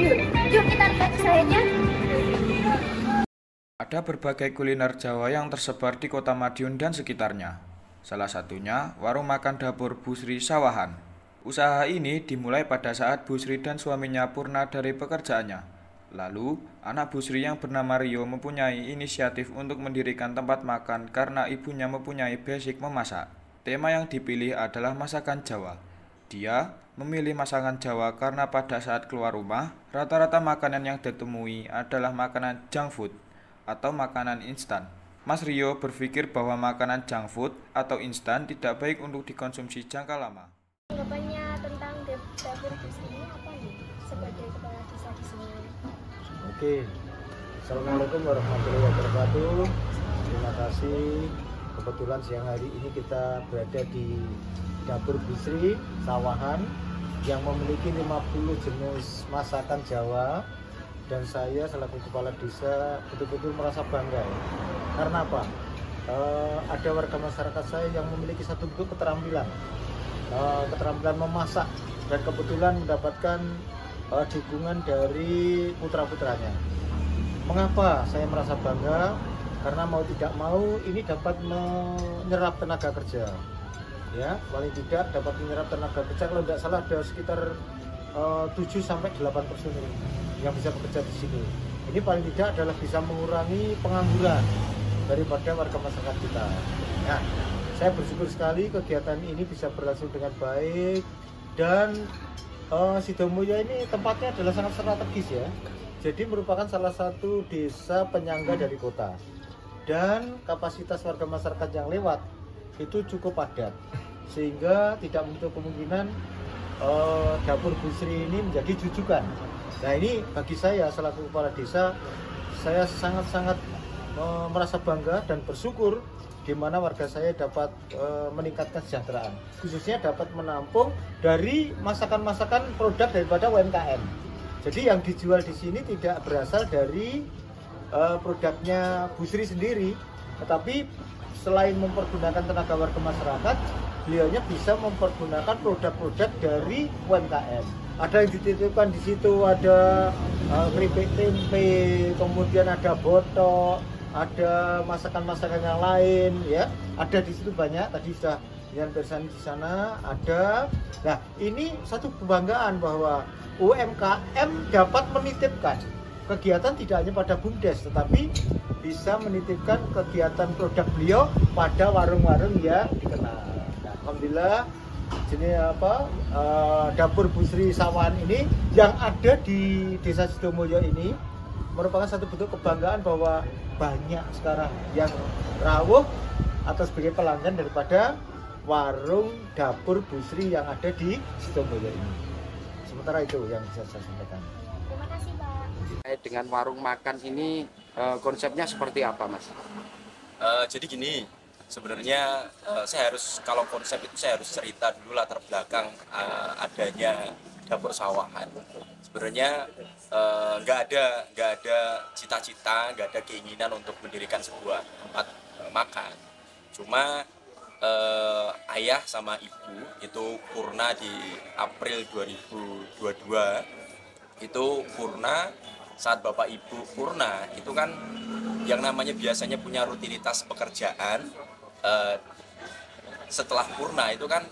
Yuk kita lihat usahanya. Ada berbagai kuliner Jawa yang tersebar di Kota Madiun dan sekitarnya. Salah satunya warung makan dapur Bu Sri Sawahan. Usaha ini dimulai pada saat Bu Sri dan suaminya purna dari pekerjaannya. Lalu, anak Bu Sri yang bernama Rio mempunyai inisiatif untuk mendirikan tempat makan karena ibunya mempunyai basic memasak. Tema yang dipilih adalah masakan Jawa. Dia memilih masakan Jawa karena pada saat keluar rumah, rata-rata makanan yang ditemui adalah makanan junk food atau makanan instan. Mas Rio berpikir bahwa makanan junk food atau instan tidak baik untuk dikonsumsi jangka lama. Tanggapannya tentang dapur Bu Sri ini apa nih sebagai kepala desa di sini? Oke, Assalamualaikum warahmatullahi wabarakatuh. Terima kasih. Kebetulan siang hari ini kita berada di dapur Bu Sri Sawahan yang memiliki 50 jenis masakan Jawa. Dan saya selaku kepala desa betul-betul merasa bangga ya. Karena apa? Ada warga masyarakat saya yang memiliki satu bentuk keterampilan memasak, dan kebetulan mendapatkan dukungan dari putra-putranya. Mengapa saya merasa bangga? Karena mau tidak mau ini dapat menyerap tenaga kerja. Ya, paling tidak dapat menyerap tenaga kerja. Kalau tidak salah ada sekitar 7-8 personil yang bisa bekerja di sini. Ini paling tidak adalah bisa mengurangi pengangguran daripada warga masyarakat kita. Nah, saya bersyukur sekali kegiatan ini bisa berlangsung dengan baik, dan Sidomulyo ini tempatnya adalah sangat strategis ya. Jadi merupakan salah satu desa penyangga dari kota, dan kapasitas warga masyarakat yang lewat itu cukup padat, sehingga tidak menutup kemungkinan dapur Bu Sri ini menjadi jujukan. Nah, ini bagi saya selaku kepala desa, saya sangat-sangat merasa bangga dan bersyukur di mana warga saya dapat meningkatkan kesejahteraan, khususnya dapat menampung dari masakan-masakan produk daripada UMKM. Jadi yang dijual di sini tidak berasal dari produknya Bu Sri sendiri, tetapi selain mempergunakan tenaga warga masyarakat, beliaunya bisa mempergunakan produk-produk dari UMKM. Ada yang dititipkan di situ, ada keripik tempe, kemudian ada botok, ada masakan-masakan yang lain, ya. Ada di situ banyak. Tadi sudah Yan Bersani di sana ada. Nah, ini satu kebanggaan bahwa UMKM dapat menitipkan kegiatan tidak hanya pada BUMDes, tetapi bisa menitipkan kegiatan produk beliau pada warung-warung yang dikenal. Nah, alhamdulillah jenis dapur Bu Sri Sawahan ini yang ada di Desa Sidomulyo ini merupakan satu bentuk kebanggaan bahwa banyak sekarang yang rawuh atau sebagai pelanggan daripada warung dapur Bu Sri yang ada di Sidomulyo ini. Sementara itu yang bisa saya sampaikan. Terima kasih, Pak. Dengan warung makan ini konsepnya seperti apa, Mas? Jadi gini, sebenarnya kalau konsep itu saya harus cerita dulu latar belakang adanya dapur Sawahan. Sebenarnya nggak ada cita-cita, nggak ada keinginan untuk mendirikan sebuah tempat makan. Cuma ayah sama ibu itu purna di April 2022. Itu purna, saat bapak ibu purna itu kan yang namanya biasanya punya rutinitas pekerjaan. Setelah purna itu kan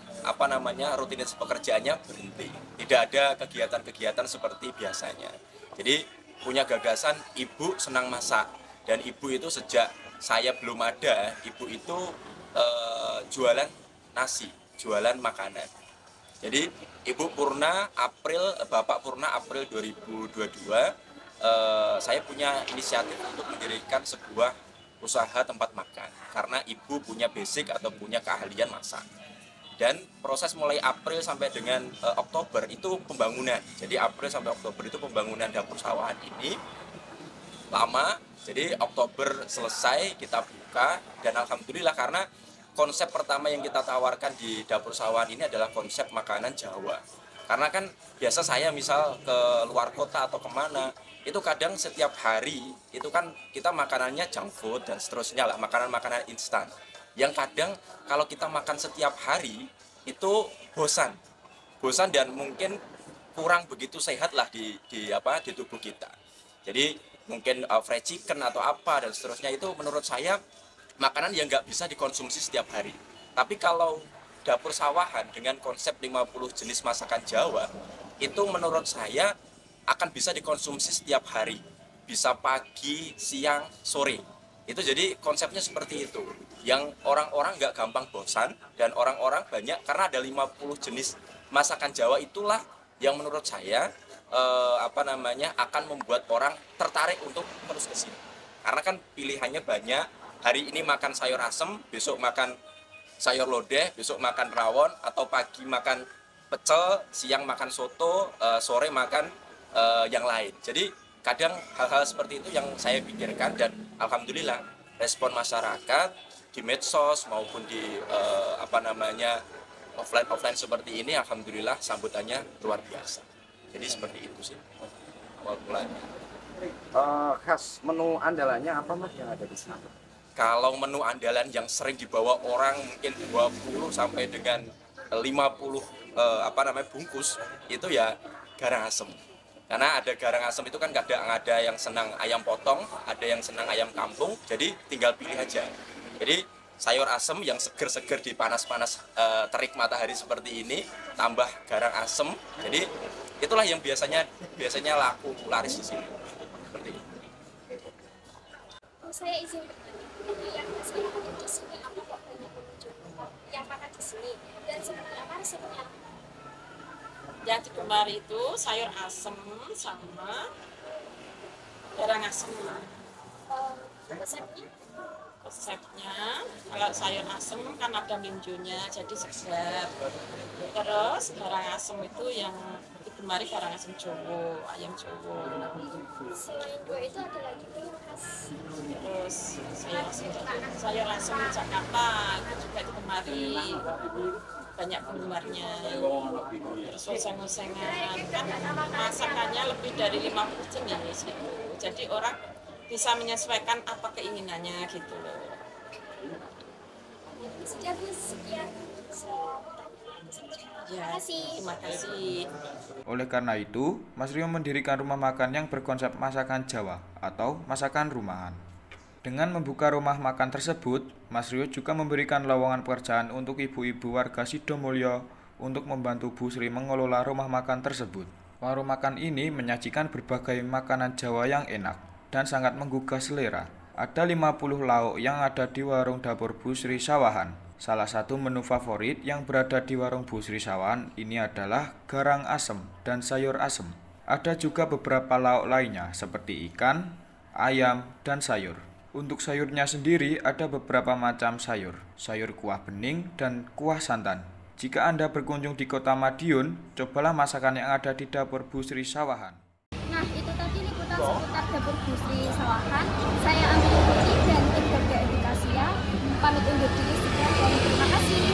rutinitas pekerjaannya berhenti, tidak ada kegiatan-kegiatan seperti biasanya. Jadi punya gagasan, ibu senang masak, dan ibu itu sejak saya belum ada, ibu itu jualan nasi, jualan makanan. Jadi ibu purna bapak purna April 2022. Saya punya inisiatif untuk mendirikan sebuah usaha tempat makan karena ibu punya basic atau punya keahlian masak. Dan proses mulai April sampai dengan Oktober itu pembangunan. Jadi April sampai Oktober itu pembangunan dapur Sawahan ini lama. Jadi Oktober selesai kita buka, dan alhamdulillah karena konsep pertama yang kita tawarkan di dapur Sawahan ini adalah konsep makanan Jawa. Karena kan biasa saya misal ke luar kota atau kemana, itu kadang setiap hari itu kan kita makanannya junk food dan seterusnya lah, makanan-makanan instan. Yang kadang kalau kita makan setiap hari itu bosan dan mungkin kurang begitu sehat lah di tubuh kita. Jadi mungkin fried chicken atau apa dan seterusnya itu menurut saya makanan yang nggak bisa dikonsumsi setiap hari. Tapi kalau dapur sawahan dengan konsep 50 jenis masakan Jawa itu menurut saya akan bisa dikonsumsi setiap hari, bisa pagi, siang, sore. Itu jadi konsepnya seperti itu, yang orang-orang nggak gampang bosan dan orang-orang banyak karena ada 50 jenis masakan Jawa itulah yang menurut saya akan membuat orang tertarik untuk terus ke sini. Karena kan pilihannya banyak. Hari ini makan sayur asem, besok makan sayur lodeh, besok makan rawon, atau pagi makan pecel, siang makan soto, sore makan yang lain. Jadi kadang hal-hal seperti itu yang saya pikirkan, dan alhamdulillah respon masyarakat di medsos maupun di offline seperti ini, alhamdulillah sambutannya luar biasa. Jadi seperti itu sih awal mulanya. Khas menu andalannya apa Mas yang ada di sana? Kalau menu andalan yang sering dibawa orang mungkin 20 sampai dengan 50 bungkus itu ya garang asem. Karena ada garang asem itu kan kadang ada yang senang ayam potong, ada yang senang ayam kampung, jadi tinggal pilih aja. Jadi sayur asem yang seger-seger di panas-panas terik matahari seperti ini, tambah garang asem. Jadi itulah yang biasanya laku laris di sini. Seperti itu. Saya izin yang masyarakat di sini apa kok banyak pengunjung yang makan di sini, dan seperti apa resepnya? Yang digemari itu sayur asem sama garang asem. Resepnya kalau sayur asem kan ada minjunya jadi segar. Terus garang asem itu yang digemari garang asem Jowo, ayam Jowo. Selain dua itu ada lagi yang khas. Terus sayur asem Jakarta itu juga digemari, banyak penggemarnya. Terus oseng-osengan kan masakannya lebih dari 50 jenis gitu. Jadi orang bisa menyesuaikan apa keinginannya gitu loh. Sekian. Ya, terima kasih. Oleh karena itu, Mas Rio mendirikan rumah makan yang berkonsep masakan Jawa atau masakan rumahan. Dengan membuka rumah makan tersebut, Mas Rio juga memberikan lowongan pekerjaan untuk ibu-ibu warga Sidomulyo untuk membantu Bu Sri mengelola rumah makan tersebut. Warung makan ini menyajikan berbagai makanan Jawa yang enak dan sangat menggugah selera. Ada 50 lauk yang ada di warung dapur Bu Sri Sawahan. Salah satu menu favorit yang berada di warung Bu Sri Sawahan ini adalah garang asem dan sayur asem. Ada juga beberapa lauk lainnya seperti ikan, ayam, dan sayur. Untuk sayurnya sendiri ada beberapa macam sayur kuah bening dan kuah santan. Jika Anda berkunjung di Kota Madiun, cobalah masakan yang ada di dapur Bu Sri Sawahan. Nah, itu tadi liputan seputar dapur Bu Sri Sawahan. Saya Ambil Puji dan tim Garda Edukasi ya. Pamit undur diri, sekian. Terima kasih.